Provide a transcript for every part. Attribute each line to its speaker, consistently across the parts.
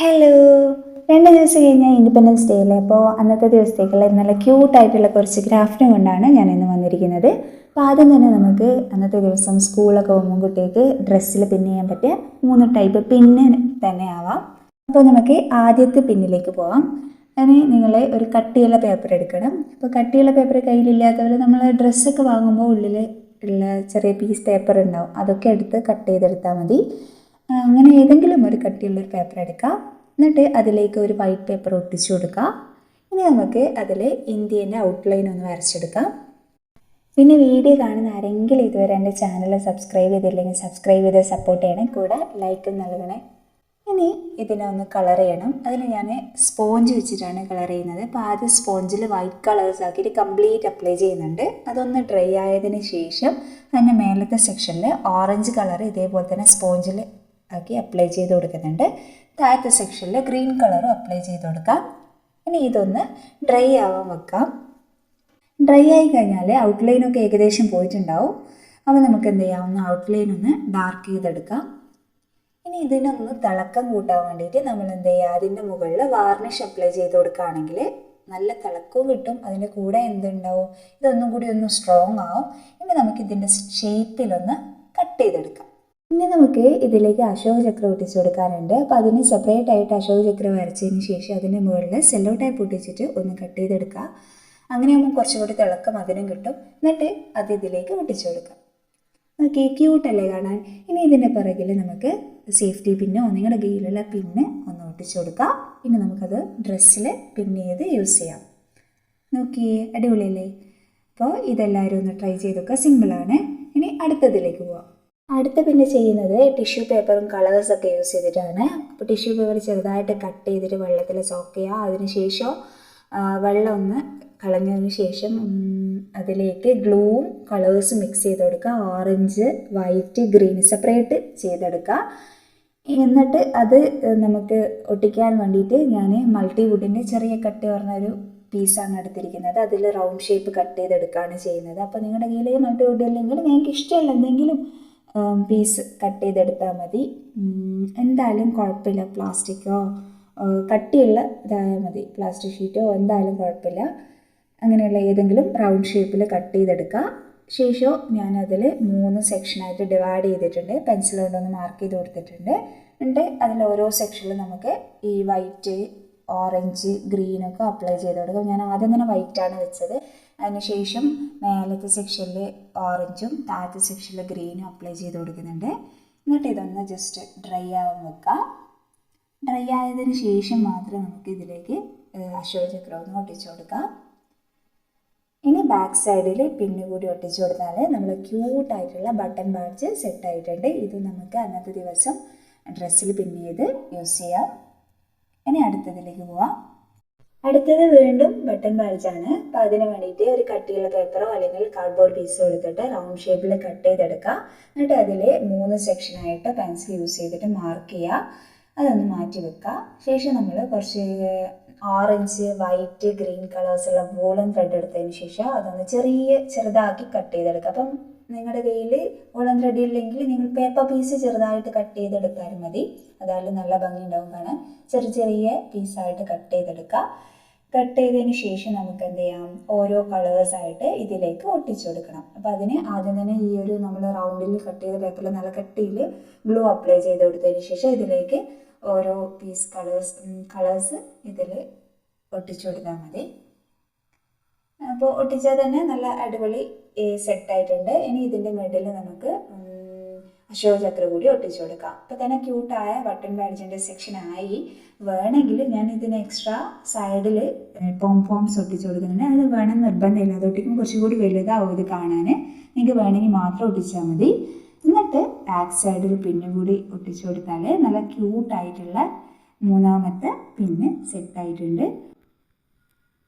Speaker 1: Hello, 2 ദിവസം കഴിഞ്ഞാൽ independence day അല്ലേ. അപ്പോൾ അന്നത്തെ ദിവസത്തേക്കുള്ള നല്ല ക്യൂട്ടായിട്ടുള്ള കുറച്ച് ക്രാഫ്റ്റും കൊണ്ടാണ് ഞാൻ ഇന്ന് വന്നിരിക്കുന്നത്. അപ്പോൾ ആദ്യം തന്നെ നമുക്ക് അന്നത്തെ ദിവസം സ്കൂളൊക്കെ പോകുമ്പോൾ കുട്ടികൾക്ക് ഡ്രസ്സിൽ പിൻ ചെയ്യാൻ പറ്റിയ 3 ടൈപ്പ് പിന്ന് തന്നെ ആവാം. അപ്പോൾ നമുക്ക് ആദ്യത്തെ പിന്നിലേക്ക് പോവാം. അതിന് നിങ്ങൾ ഒരു കട്ടിയുള്ള പേപ്പർ എടുക്കണം. അപ്പോൾ കട്ടിയുള്ള പേപ്പർ കയ്യിലില്ലാത്തവർ നമ്മൾ ഡ്രസ്സൊക്കെ വാങ്ങുമ്പോൾ ഉള്ളിൽ ഉള്ള ചെറിയ പീസ് പേപ്പർ ഉണ്ടാവും, അതൊക്കെ എടുത്ത് കട്ട് ചെയ്തെടുത്താൽ മതി. അങ്ങനെ ഏതെങ്കിലും ഒരു കട്ടിയുള്ളൊരു പേപ്പർ എടുക്കുക. എന്നിട്ട് അതിലേക്ക് ഒരു വൈറ്റ് പേപ്പർ ഒട്ടിച്ചു കൊടുക്കുക. ഇനി നമുക്ക് അതിൽ ഇന്ത്യൻ്റെ ഔട്ട്ലൈൻ ഒന്ന് വരച്ചെടുക്കാം. പിന്നെ വീഡിയോ കാണുന്ന ആരെങ്കിലും ഇതുവരെ എൻ്റെ ചാനൽ സബ്സ്ക്രൈബ് ചെയ്തില്ലെങ്കിൽ സബ്സ്ക്രൈബ് ചെയ്ത് സപ്പോർട്ട് ചെയ്യണം, കൂടെ ലൈക്കും നൽകണേ. ഇനി ഇതിനെ ഒന്ന് കളർ ചെയ്യണം. അതിന് ഞാൻ സ്പോഞ്ച് വെച്ചിട്ടാണ് കളർ ചെയ്യുന്നത്. അപ്പോൾ ആദ്യം സ്പോഞ്ചിൽ വൈറ്റ് കളേഴ്സ് ആക്കിയിട്ട് കംപ്ലീറ്റ് അപ്ലൈ ചെയ്യുന്നുണ്ട്. അതൊന്ന് ഡ്രൈ ആയതിന് ശേഷം അതിൻ്റെ മേലത്തെ സെക്ഷനിൽ ഓറഞ്ച് കളർ ഇതേപോലെ തന്നെ സ്പോഞ്ചിൽ ആക്കി അപ്ലൈ ചെയ്ത് കൊടുക്കുന്നുണ്ട്. താഴത്തെ സെക്ഷനിൽ ഗ്രീൻ കളറും അപ്ലൈ ചെയ്ത് കൊടുക്കാം. ഇനി ഇതൊന്ന് ഡ്രൈ ആവാൻ വെക്കാം. ഡ്രൈ ആയി കഴിഞ്ഞാൽ ഔട്ട്ലൈനൊക്കെ ഏകദേശം പോയിട്ടുണ്ടാവും. അപ്പോൾ നമുക്ക് എന്ത് ചെയ്യാം, ഒന്ന് ഔട്ട്ലൈൻ ഒന്ന് ഡാർക്ക് ചെയ്തെടുക്കാം. ഇനി ഇതിനൊന്ന് തിളക്കം കൂട്ടാൻ വേണ്ടിയിട്ട് നമ്മൾ എന്ത് ചെയ്യുക, അതിൻ്റെ മുകളിൽ വാർണിഷ് അപ്ലൈ ചെയ്ത് കൊടുക്കുകയാണെങ്കിൽ നല്ല തിളക്കവും കിട്ടും. അതിൻ്റെ കൂടെ എന്തുണ്ടാവും, ഇതൊന്നും കൂടി ഒന്ന് സ്ട്രോങ് ആവും. ഇനി നമുക്ക് ഇതിൻ്റെ ഷേപ്പിലൊന്ന് കട്ട് ചെയ്തെടുക്കാം. ഇനി നമുക്ക് ഇതിലേക്ക് അശോക ചക്രം ഒട്ടിച്ചു കൊടുക്കാനുണ്ട്. അപ്പോൾ അതിന് സെപ്പറേറ്റ് ആയിട്ട് അശോക ചക്രം വരച്ചതിന് ശേഷം അതിൻ്റെ മുകളിൽ സെല്ലോ ടൈപ്പ് ഒട്ടിച്ചിട്ട് ഒന്ന് കട്ട് ചെയ്തെടുക്കുക. അങ്ങനെയാകുമ്പോൾ കുറച്ചുകൂടി തിളക്കം അതിനും കിട്ടും. എന്നിട്ട് അത് ഇതിലേക്ക് ഒട്ടിച്ചു കൊടുക്കാം. ഓക്കെ, ക്യൂട്ടല്ലേ കാണാൻ. ഇനി ഇതിൻ്റെ പിറകിൽ നമുക്ക് സേഫ്റ്റി പിന്നോ നിങ്ങളുടെ കയ്യിലുള്ള പിന്ന് ഒന്ന് ഒട്ടിച്ചു കൊടുക്കാം. ഇനി നമുക്കത് ഡ്രസ്സിൽ പിന്ന് ചെയ്ത് യൂസ് ചെയ്യാം. നോക്കിയേ, അടിപൊളിയല്ലേ. അപ്പോൾ ഇതെല്ലാവരും ഒന്ന് ട്രൈ ചെയ്ത് നോക്കുക, സിമ്പിളാണ്. ഇനി അടുത്തതിലേക്ക് പോവാം. അടുത്ത പിന്നെ ചെയ്യുന്നത് ടിഷ്യൂ പേപ്പറും കളേഴ്സൊക്കെ യൂസ് ചെയ്തിട്ടാണ്. അപ്പോൾ ടിഷ്യൂ പേപ്പർ ചെറുതായിട്ട് കട്ട് ചെയ്തിട്ട് വെള്ളത്തിൽ സോക്ക് ചെയ്യുക. അതിനുശേഷം വെള്ളം ഒന്ന് കളഞ്ഞതിന് ശേഷം അതിലേക്ക് ഗ്ലൂവും കളേഴ്സും മിക്സ് ചെയ്ത് കൊടുക്കുക. ഓറഞ്ച്, വൈറ്റ്, ഗ്രീൻ സെപ്പറേറ്റ് ചെയ്തെടുക്കുക. എന്നിട്ട് അത് നമുക്ക് ഒട്ടിക്കാൻ വേണ്ടിയിട്ട് ഞാൻ മൾട്ടിവുഡിൻ്റെ ചെറിയ കട്ടി പറഞ്ഞൊരു പീസാണ് എടുത്തിരിക്കുന്നത്. അതിൽ റൗണ്ട് ഷേപ്പ് കട്ട് ചെയ്തെടുക്കുകയാണ് ചെയ്യുന്നത്. അപ്പോൾ നിങ്ങളുടെ കയ്യിൽ മൾട്ടിവുഡ് അല്ലെങ്കിൽ നിങ്ങൾക്ക് ഇഷ്ടമുള്ള എന്തെങ്കിലും പീസ് കട്ട് ചെയ്തെടുത്താൽ മതി. എന്തായാലും കുഴപ്പമില്ല, പ്ലാസ്റ്റിക്കോ കട്ടിയുള്ള ഇതായാൽ മതി, പ്ലാസ്റ്റിക് ഷീറ്റോ എന്തായാലും കുഴപ്പമില്ല. അങ്ങനെയുള്ള ഏതെങ്കിലും റൗണ്ട് ഷേപ്പിൽ കട്ട് ചെയ്തെടുക്കുക. ശേഷം ഞാനതിൽ 3 സെക്ഷനായിട്ട് ഡിവൈഡ് ചെയ്തിട്ടുണ്ട്. പെൻസിൽ കൊണ്ടൊന്ന് മാർക്ക് ചെയ്ത് കൊടുത്തിട്ടുണ്ട്. എന്നിട്ട് അതിൽ ഓരോ സെക്ഷനിലും നമുക്ക് ഈ വൈറ്റ്, ഓറഞ്ച്, ഗ്രീനൊക്കെ അപ്ലൈ ചെയ്ത് കൊടുക്കാം. ഞാൻ ആദ്യം തന്നെ വൈറ്റാണ് വെച്ചത്. അതിനുശേഷം മേലത്തെ സെക്ഷനിൽ ഓറഞ്ചും താഴത്തെ സെക്ഷനിൽ ഗ്രീനും അപ്ലൈ ചെയ്ത് കൊടുക്കുന്നുണ്ട്. എന്നിട്ട് ഇതൊന്ന് ജസ്റ്റ് ഡ്രൈ ആവാൻ വെക്കുക. ഡ്രൈ ആയതിനു ശേഷം മാത്രം നമുക്ക് ഇതിലേക്ക് അശോക ചക്രം ഒന്ന് ഒട്ടിച്ചു കൊടുക്കാം. ഇനി ബാക്ക് സൈഡിൽ പിന്നു കൂടി ഒട്ടിച്ചു കൊടുത്താൽ നമ്മൾ ക്യൂട്ടായിട്ടുള്ള ബട്ടൺ ബാഡ്ജ് സെറ്റായിട്ടുണ്ട്. ഇത് നമുക്ക് അന്നത്തെ ദിവസം ഡ്രസ്സിൽ പിൻ ചെയ്ത് യൂസ് ചെയ്യാം. ഇനി അടുത്തതിലേക്ക് പോവാം. അടുത്തത് വീണ്ടും ബട്ടൺ ബാഡ്ജാണ്. അപ്പോൾ അതിന് വേണ്ടിയിട്ട് ഒരു കട്ടിയുള്ള പേപ്പറോ അല്ലെങ്കിൽ കാർഡ്ബോർഡ് പീസോ എടുത്തിട്ട് റൗണ്ട് ഷേപ്പിൽ കട്ട് ചെയ്തെടുക്കുക. എന്നിട്ട് അതിൽ 3 സെക്ഷനായിട്ട് പെൻസിൽ യൂസ് ചെയ്തിട്ട് മാർക്ക് ചെയ്യുക. അതൊന്ന് മാറ്റി വെക്കുക. ശേഷം നമ്മൾ കുറച്ച് ഓറഞ്ച്, വൈറ്റ്, ഗ്രീൻ കളേഴ്സുള്ള വൂളൻ ത്രെഡ് എടുത്തതിന് ശേഷം അതൊന്ന് ചെറുതാക്കി കട്ട് ചെയ്തെടുക്കുക. അപ്പം നിങ്ങളുടെ കയ്യിൽ വൂളൻ ത്രെഡ് ഇല്ലെങ്കിൽ നിങ്ങൾ പേപ്പർ പീസ് ചെറുതായിട്ട് കട്ട് ചെയ്തെടുത്താലും മതി. അതായാലും നല്ല ഭംഗി ഉണ്ടാവും കാണാൻ. ചെറിയ പീസായിട്ട് കട്ട് ചെയ്തെടുക്കുക. കട്ട് ചെയ്തതിന് ശേഷം നമുക്ക് എന്ത് ചെയ്യാം, ഓരോ കളേഴ്സായിട്ട് ഇതിലേക്ക് ഒട്ടിച്ചു കൊടുക്കണം. അപ്പോൾ അതിന് ആദ്യം തന്നെ ഈ ഒരു നമ്മൾ റൗണ്ടിൽ കട്ട് ചെയ്ത പേപ്പറിൽ നല്ല കട്ടിയിൽ ഗ്ലൂ അപ്ലൈ ചെയ്ത് കൊടുത്തതിന് ശേഷം ഇതിലേക്ക് ഓരോ പീസ് കളേഴ്സ് ഇതിൽ ഒട്ടിച്ചു കൊടുത്താൽ മതി. അപ്പോൾ ഒട്ടിച്ചാൽ തന്നെ നല്ല അടിപൊളി സെറ്റായിട്ടുണ്ട്. ഇനി ഇതിൻ്റെ മിഡിൽ നമുക്ക് അശോക ചക്രം കൂടി ഒട്ടിച്ചു കൊടുക്കാം. അപ്പോൾ തന്നെ ക്യൂട്ടായ ബട്ടൺ ബാഡ്ജിൻ്റെ സെക്ഷനായി. വേണമെങ്കിൽ ഞാൻ ഇതിന് എക്സ്ട്രാ സൈഡിൽ പോംസ് ഒട്ടിച്ചു കൊടുക്കുന്നുണ്ട്. അത് വേണം നിർബന്ധമില്ല, അത് ഒട്ടിക്കുമ്പോൾ കുറച്ചുകൂടി വലുതാവും ഇത് കാണാൻ. നിങ്ങൾക്ക് വേണമെങ്കിൽ മാത്രം ഒട്ടിച്ചാൽ മതി. എന്നിട്ട് ബാക്ക് സൈഡിൽ പിന്നും കൂടി ഒട്ടിച്ചു കൊടുത്താൽ നല്ല ക്യൂട്ടായിട്ടുള്ള 3ാമത്തെ പിന്ന് സെറ്റായിട്ടുണ്ട്.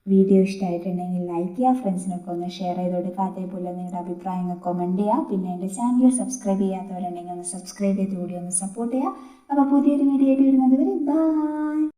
Speaker 1: വീഡിയോ ഇഷ്ടമായിട്ടുണ്ടെങ്കിൽ ലൈക്ക് ചെയ്യുക, ഫ്രണ്ട്സിനൊക്കെ ഒന്ന് ഷെയർ ചെയ്ത് കൊടുക്കുക. അതേപോലെ നിങ്ങളുടെ അഭിപ്രായങ്ങൾ കമൻറ്റ് ചെയ്യുക. പിന്നെ എൻ്റെ ചാനൽ സബ്സ്ക്രൈബ് ചെയ്യാത്തവരുണ്ടെങ്കിൽ ഒന്ന് സബ്സ്ക്രൈബ് ചെയ്ത് കൂടി ഒന്ന് സപ്പോർട്ട് ചെയ്യുക. അപ്പോൾ പുതിയൊരു വീഡിയോ ആയിട്ട് വരുന്നത് വരെ ബൈ.